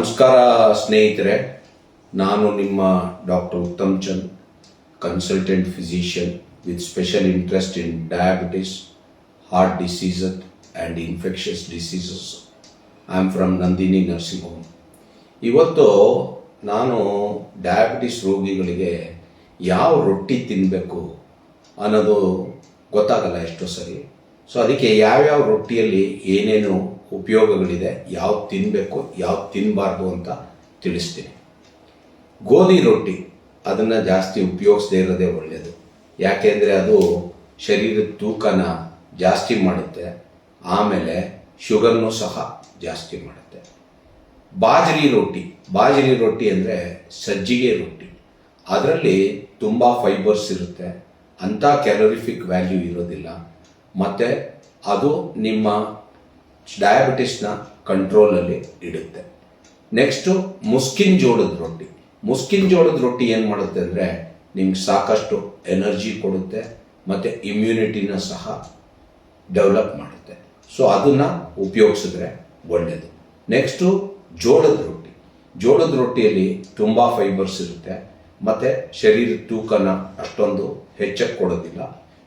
ನಮಸ್ಕಾರ ಸ್ನೇಹಿತರೆ, ನಾನು ನಿಮ್ಮ doctor Uttam Chand, consultant physician with special interest in diabetes, heart diseases and infectious diseases. I am from Nandini nursing home. ಇವತ್ತು ನಾನು diabetes ರೋಗಿಗಳಿಗೆ ಯಾವ ರೊಟ್ಟಿ ತಿನ್ನಬೇಕು ಅನ್ನೋದು ಗೊತ್ತಾಗಲ್ಲ ಎಷ್ಟೋ ಸರಿ. ಸೊ ಅದಕ್ಕೆ ಯಾವ್ಯಾವ ರೊಟ್ಟಿಯಲ್ಲಿ ಏನೇನು ಉಪಯೋಗಗಳಿದೆ, ಯಾವ್ದು ತಿನ್ನಬೇಕು ಯಾವ್ದು ತಿನ್ನಬಾರ್ದು ಅಂತ ತಿಳಿಸ್ತೀನಿ. ಗೋಧಿ ರೊಟ್ಟಿ ಅದನ್ನು ಜಾಸ್ತಿ ಉಪಯೋಗಿಸದೇ ಇರೋದೇ ಒಳ್ಳೆಯದು. ಯಾಕೆಂದರೆ ಅದು ಶರೀರದ ತೂಕನ ಜಾಸ್ತಿ ಮಾಡುತ್ತೆ, ಆಮೇಲೆ ಶುಗರ್ನೂ ಸಹ ಜಾಸ್ತಿ ಮಾಡುತ್ತೆ. ಬಾಜರಿ ರೊಟ್ಟಿ ಅಂದರೆ ಸಜ್ಜಿಗೆ ರೊಟ್ಟಿ. ಅದರಲ್ಲಿ ತುಂಬ ಫೈಬರ್ಸ್ ಇರುತ್ತೆ, ಅಂಥ ಕ್ಯಾಲೋರಿಫಿಕ್ ವ್ಯಾಲ್ಯೂ ಇರೋದಿಲ್ಲ, ಮತ್ತು ಅದು ನಿಮ್ಮ ಡಯಾಬಿಟಿಸ್ನ ಕಂಟ್ರೋಲಲ್ಲಿ ಇಡುತ್ತೆ. ನೆಕ್ಸ್ಟು ಮುಸ್ಕಿನ್ ಜೋಳದ ರೊಟ್ಟಿ ಏನು ಮಾಡುತ್ತೆ ಅಂದರೆ ನಿಮ್ಗೆ ಸಾಕಷ್ಟು ಎನರ್ಜಿ ಕೊಡುತ್ತೆ ಮತ್ತು ಇಮ್ಯುನಿಟಿನ ಸಹ ಡೆವಲಪ್ ಮಾಡುತ್ತೆ. ಸೊ ಅದನ್ನು ಉಪಯೋಗಿಸಿದ್ರೆ ಒಳ್ಳೆಯದು. ನೆಕ್ಸ್ಟು ಜೋಳದ ರೊಟ್ಟಿಯಲ್ಲಿ ತುಂಬ ಫೈಬರ್ಸ್ ಇರುತ್ತೆ ಮತ್ತು ಶರೀರದ ತೂಕನ ಅಷ್ಟೊಂದು ಹೆಚ್ಚಕ್ಕೆ ಕೊಡೋದಿಲ್ಲ,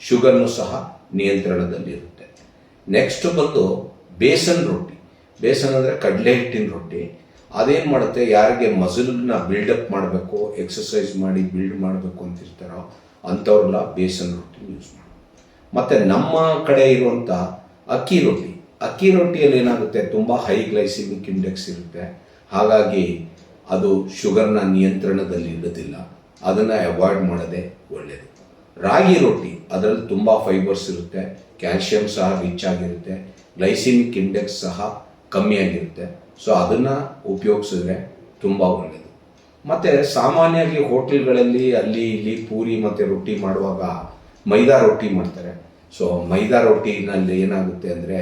ಶುಗರ್ನು ಸಹ ನಿಯಂತ್ರಣದಲ್ಲಿರುತ್ತೆ. ನೆಕ್ಸ್ಟ್ ಬಂದು ಬೇಸನ್ ಅಂದರೆ ಕಡಲೆ ಹಿಟ್ಟಿನ ರೊಟ್ಟಿ. ಅದೇನು ಮಾಡುತ್ತೆ, ಯಾರಿಗೆ ಮಸಲನ್ನ ಬಿಲ್ಡಪ್ ಮಾಡಬೇಕು, ಎಕ್ಸಸೈಸ್ ಮಾಡಿ ಬಿಲ್ಡ್ ಮಾಡಬೇಕು ಅಂತಿರ್ತಾರೋ ಅಂಥವ್ರೆಲ್ಲ ಬೇಸನ್ ರೊಟ್ಟಿ ಯೂಸ್ ಮಾಡಿ. ಮತ್ತು ನಮ್ಮ ಕಡೆ ಇರುವಂಥ ಅಕ್ಕಿ ರೊಟ್ಟಿಯಲ್ಲಿ ಏನಾಗುತ್ತೆ, ತುಂಬ ಹೈ ಗ್ಲೈಸಿಮಿಕ್ ಇಂಡೆಕ್ಸ್ ಇರುತ್ತೆ, ಹಾಗಾಗಿ ಅದು ಶುಗರ್ನ ನಿಯಂತ್ರಣದಲ್ಲಿ ಇಡೋದಿಲ್ಲ, ಅದನ್ನು ಅವಾಯ್ಡ್ ಮಾಡೋದೇ ಒಳ್ಳೆಯದು. ರಾಗಿ ರೊಟ್ಟಿ ಅದರಲ್ಲಿ ತುಂಬ ಫೈಬರ್ಸ್ ಇರುತ್ತೆ, ಕ್ಯಾಲ್ಶಿಯಂ ಸಹ ರಿಚ್ ಆಗಿರುತ್ತೆ, ಗ್ಲೈಸಿಮಿಕ್ ಇಂಡೆಕ್ಸ್ ಸಹ ಕಮ್ಮಿಯಾಗಿರುತ್ತೆ. ಸೊ ಅದನ್ನು ಉಪಯೋಗಿಸಿದ್ರೆ ತುಂಬ ಒಳ್ಳೆಯದು. ಮತ್ತು ಸಾಮಾನ್ಯವಾಗಿ ಹೋಟೆಲ್ಗಳಲ್ಲಿ ಅಲ್ಲಿ ಇಲ್ಲಿ ಪೂರಿ ಮತ್ತು ರೊಟ್ಟಿ ಮಾಡುವಾಗ ಮೈದಾ ರೊಟ್ಟಿ ಮಾಡ್ತಾರೆ. ಸೊ ಮೈದಾ ರೊಟ್ಟಿನಲ್ಲಿ ಏನಾಗುತ್ತೆ ಅಂದರೆ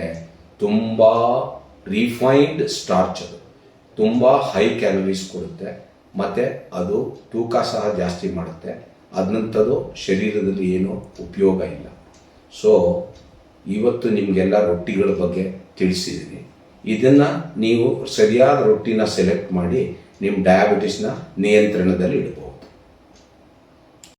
ತುಂಬ ರಿಫೈನ್ಡ್ ಸ್ಟಾರ್ಚ್, ಅದು ತುಂಬ ಹೈ ಕ್ಯಾಲರೀಸ್ ಕೊಡುತ್ತೆ ಮತ್ತು ಅದು ತೂಕ ಸಹ ಜಾಸ್ತಿ ಮಾಡುತ್ತೆ. ಅದನ್ನಂಥದ್ದು ಶರೀರದಲ್ಲಿ ಏನೂ ಉಪಯೋಗ ಇಲ್ಲ. ಸೊ ಇವತ್ತು ನಿಮಗೆಲ್ಲ ರೊಟ್ಟಿಗಳ ಬಗ್ಗೆ ತಿಳಿಸಿದ್ದೀನಿ. ಇದನ್ನು ನೀವು ಸರಿಯಾದ ರೊಟ್ಟಿನ ಸೆಲೆಕ್ಟ್ ಮಾಡಿ ನಿಮ್ಮ ಡಯಾಬಿಟಿಸ್ನ ನಿಯಂತ್ರಣದಲ್ಲಿ ಇಡಬಹುದು.